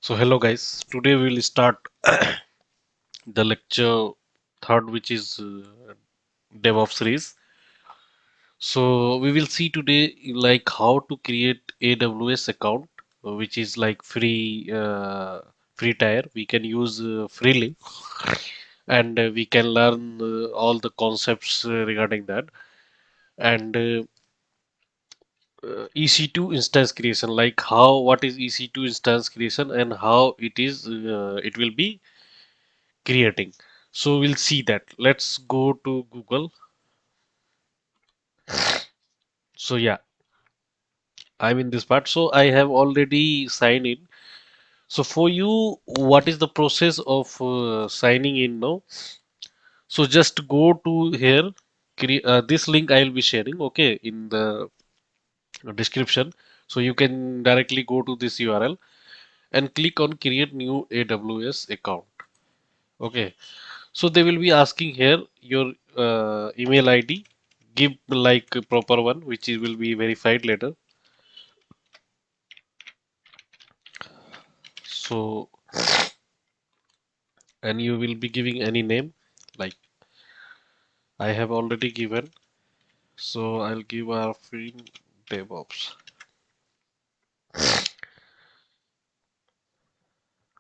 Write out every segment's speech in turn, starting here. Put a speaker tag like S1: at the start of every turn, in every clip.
S1: So hello guys, today we will start the lecture third, which is DevOps series. So we will see today like how to create AWS account, which is like free tier. We can use freely, and we can learn all the concepts regarding that. And EC2 instance creation, like how what is EC2 instance creation and how it will be creating. So we'll see that. Let's go to Google. So yeah, I'm in this part. So I have already signed in. So for you, what is the process of signing in now? So just go to here. This link I will be sharing, okay, in the description. So you can directly go to this URL and click on create new AWS account. Okay. So they will be asking here your email ID. Give like a proper one, which will be verified later. So, and you will be giving any name, like I have already given. So I'll give our free DevOps.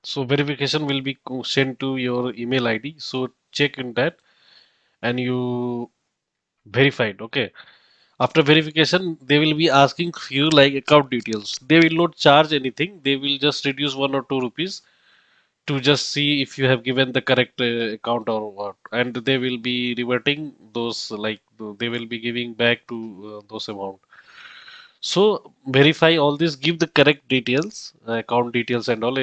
S1: So verification will be sent to your email ID. So check in that and you verified. Okay. After verification, they will be asking few like account details. They will not charge anything. They will just reduce 1 or 2 rupees to just see if you have given the correct account or what, and they will be reverting those like they will be giving back to those amount. So verify all this, give the correct details, account details and all.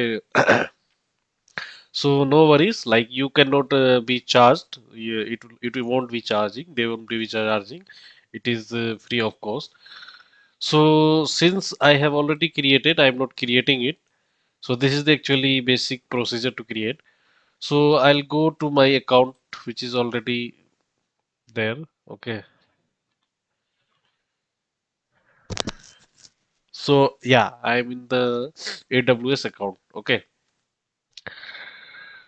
S1: So no worries, like you cannot be charged. It won't be charging. They won't be charging. It is free of cost. So since I have already created, I am not creating it. So this is the actually basic procedure to create. So I'll go to my account which is already there. Okay. So yeah, I'm in the AWS account. Okay.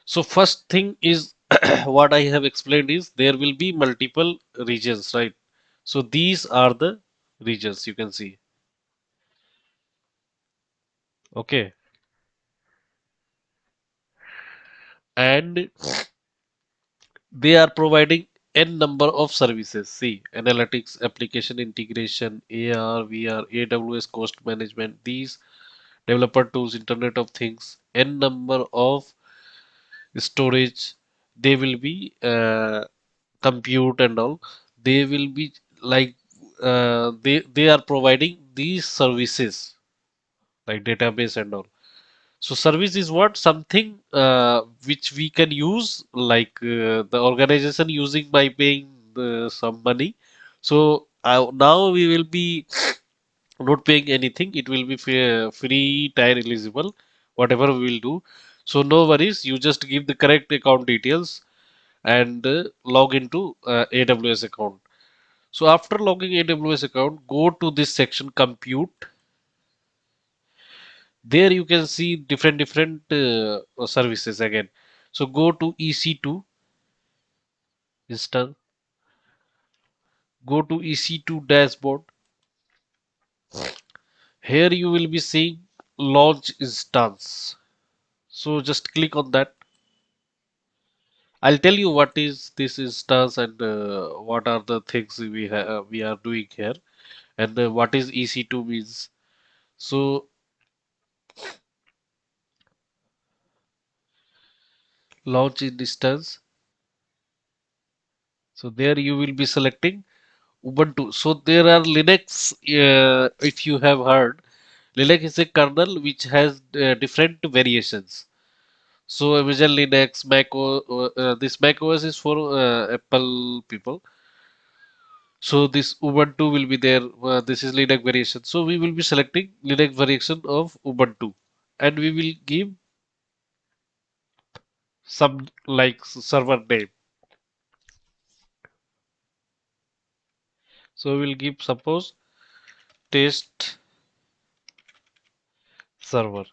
S1: So first thing is what I have explained is there will be multiple regions, right? So these are the regions you can see. Okay. And they are providing n number of services. See, analytics, application integration, AR, VR, AWS cost management, these developer tools, Internet of Things, n number of storage. They will be compute and all. They will be like they are providing these services like database and all. So service is what something which we can use like the organization using by paying some money. So now we will be not paying anything. It will be free tire eligible, whatever we will do. So no worries. You just give the correct account details and log into AWS account. So after logging AWS account, go to this section compute. There you can see different services again. So go to EC2 instance, go to EC2 dashboard. Here you will be seeing launch instance. So just click on that. I'll tell you what is this instance and what are the things we are doing here and what is EC2 means. So launch in instance. So there you will be selecting Ubuntu. So there are Linux. If you have heard, Linux is a kernel which has different variations. So Amazon Linux, this Mac OS is for Apple people. So this Ubuntu will be there. This is Linux variation. So we will be selecting Linux variation of Ubuntu, and we will give some like server name. So we will give suppose test server.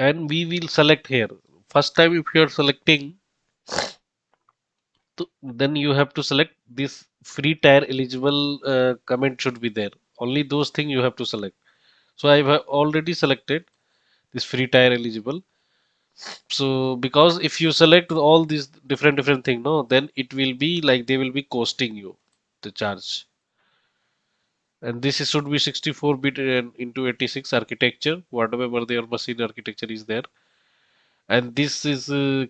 S1: and we will select here. First time if you are selecting, then you have to select this free tier eligible comment should be there. Only those things you have to select. So I have already selected this free tier eligible. So because if you select all these different thing, no, then it will be like they will be costing you the charge. And this is, should be 64-bit and into 86 architecture, whatever their machine architecture is there. And this is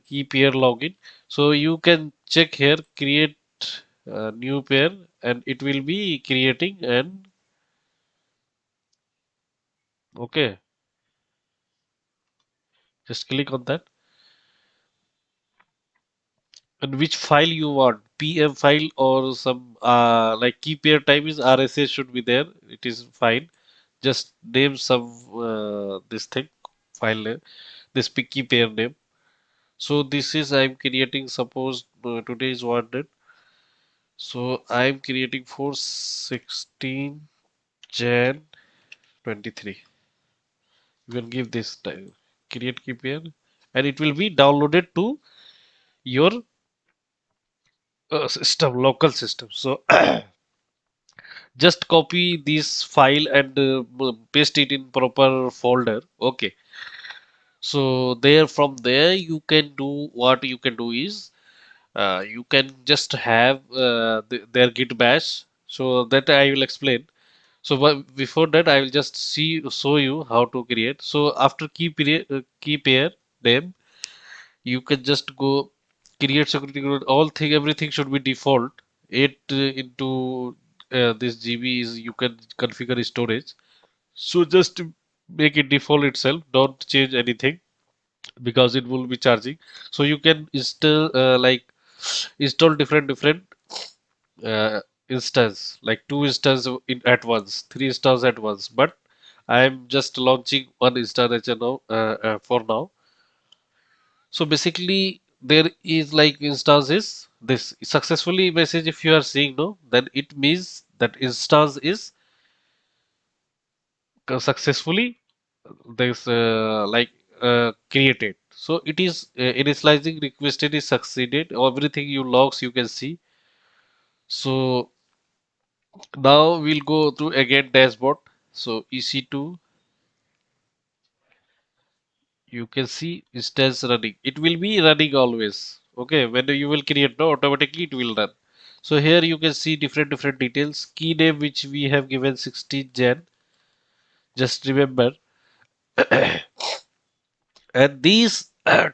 S1: key pair login. So you can check here, create new pair, and it will be creating. And okay, just click on that. And which file you want, PM file or some like key pair type is RSA should be there. It is fine. Just name some this thing file name, this key pair name. So this is I'm creating. Suppose today is what date. So I'm creating for 16 Jan 23. You can give this time create key pair, and it will be downloaded to your system, local system. So just copy this file and paste it in proper folder. Okay. So there from there you can do what you can do is you can just have their git bash. So that I will explain. So but before that I will just show you how to create. So after key pair name, you can just go create security code. All thing everything should be default. 8 into this GB is you can configure storage. So just make it default itself. Don't change anything because it will be charging. So you can install install different uh, instance, like two instance in at once, three instance at once. But I'm just launching one instance now for now. So basically there is like instances this successfully message if you are seeing no, then it means that instance is successfully this created. So it is initializing requested is succeeded. Everything you logs you can see. So now we'll go through again dashboard. So EC2, you can see instance running. It will be running always. Okay, when you will create, no, automatically it will run. So here you can see different details. Key name which we have given 16 Jan. Just remember, and these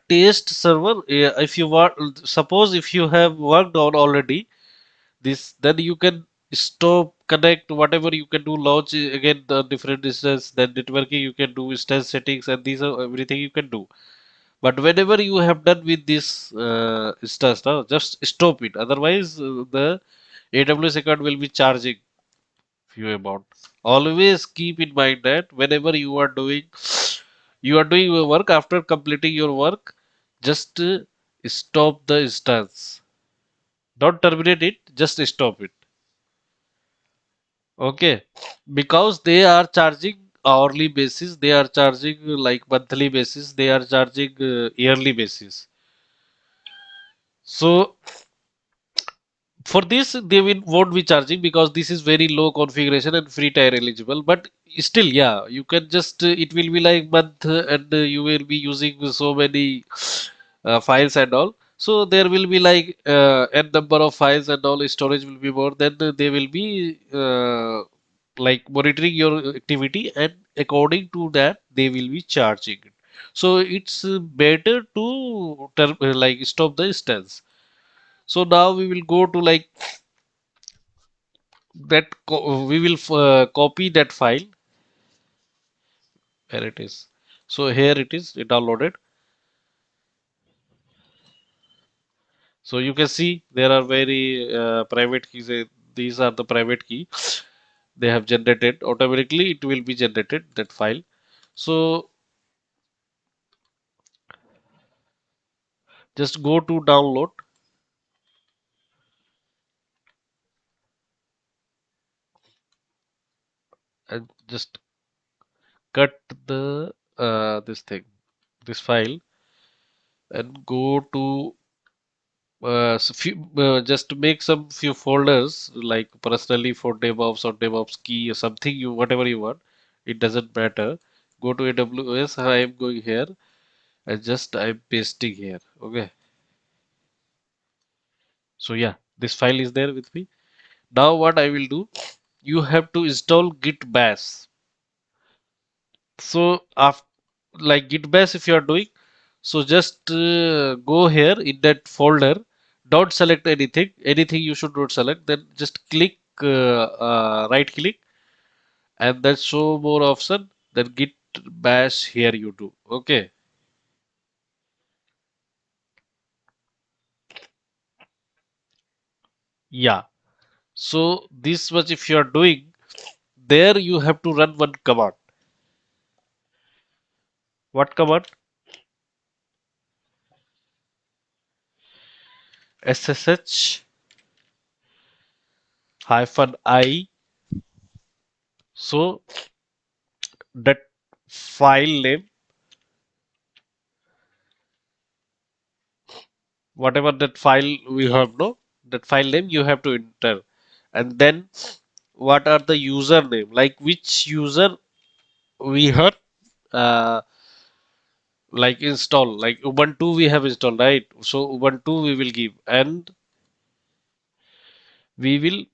S1: test server, if you want, suppose if you have worked on already this, then you can stop, connect, whatever you can do, launch again the different instance, then networking you can do, instance settings, and these are everything you can do. But whenever you have done with this instance, now just stop it. Otherwise, the AWS account will be charging few amount. Always keep in mind that whenever you are doing your work, after completing your work, just stop the instance. Don't terminate it, just stop it. Okay, because they are charging hourly basis, they are charging like monthly basis, they are charging yearly basis. So for this they will won't be charging because this is very low configuration and free tier eligible. But still, yeah, you can just it will be like month and you will be using so many files and all. So there will be like n number of files and all, storage will be more. Then they will be like monitoring your activity, and according to that they will be charging. So it's better to like stop the instance. So now we will go to like that we will copy that file where it is. So here it is, it downloaded. So you can see there are very private keys. These are the private key they have generated automatically. It will be generated that file. So just go to download and just cut the this thing. this file and go to just to make some few folders like personally for DevOps or DevOps key or something you whatever you want. It doesn't matter. Go to AWS. I am going here and just I'm pasting here. Okay. So yeah, this file is there with me. Now what I will do, you have to install Git bash. So after like Git bash if you are doing, so just go here in that folder. Don't select anything. Anything you should not select. Then just click right click and then show more option. Then Git bash here you do. Okay. Yeah. So this much if you are doing, there you have to run one command. What command? SSH hyphen I. So that file name, whatever that file we have, no, that file name you have to enter. And then what are the username? Like which user we have like install, like Ubuntu we have installed, right? So Ubuntu we will give and we will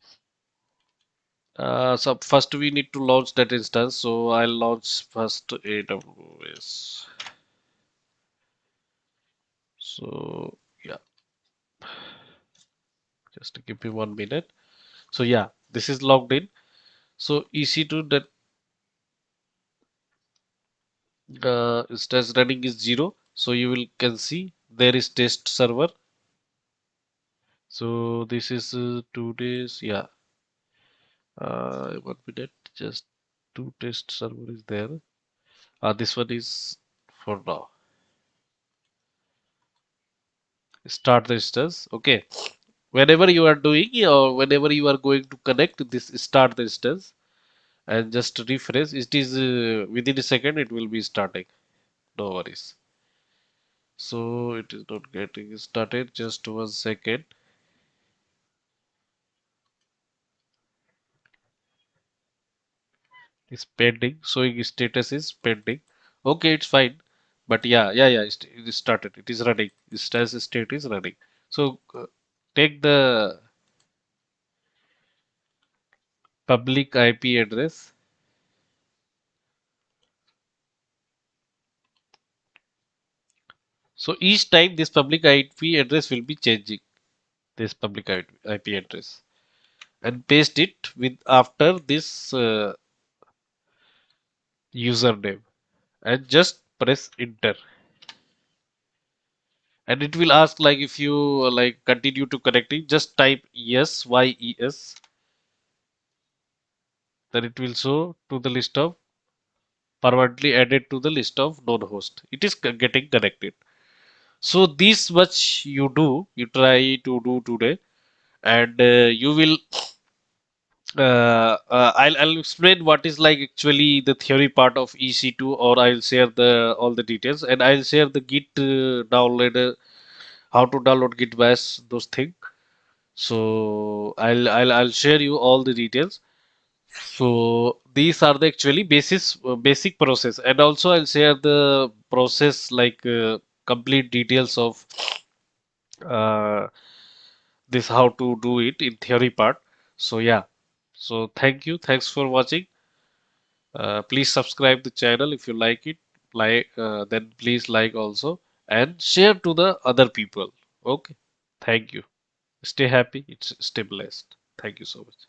S1: so first we need to launch that instance. So I'll launch first AWS. So yeah, just give me 1 minute. So yeah, this is logged in. So EC2 that instance running is 0. So you will can see there is test server. So this is 2 days. Yeah, 1 minute. Just two test server is there. This one is for now. Start the instance. Okay. Whenever you are doing or whenever you are going to connect this, start the instance and just refresh. It is within a second it will be starting. No worries. So it is not getting started. Just 1 second. Is pending. Showing status is pending. Okay, it's fine. But yeah, it is started. It is running. Status state is running. So take the public IP address. So each time this public IP address will be changing. This public IP address and paste it with after this username and just press enter. And it will ask like if you like continue to connecting, just type yes. Then it will show to the list of permanently added to the list of known host. It is getting connected. So this much you do, you try to do today, and you will. I'll explain what is like actually the theory part of EC2, or I'll share the all the details, and I'll share the Git download, how to download Git bash, those things. So I'll share you all the details. So these are the actually basic process, and also I'll share the process like complete details of uh, this how to do it in theory part. So yeah, so thanks for watching. Please subscribe the channel if you like it. Like then please like also and share to the other people. Okay, thank you. Stay happy. It's stay blessed. Thank you so much.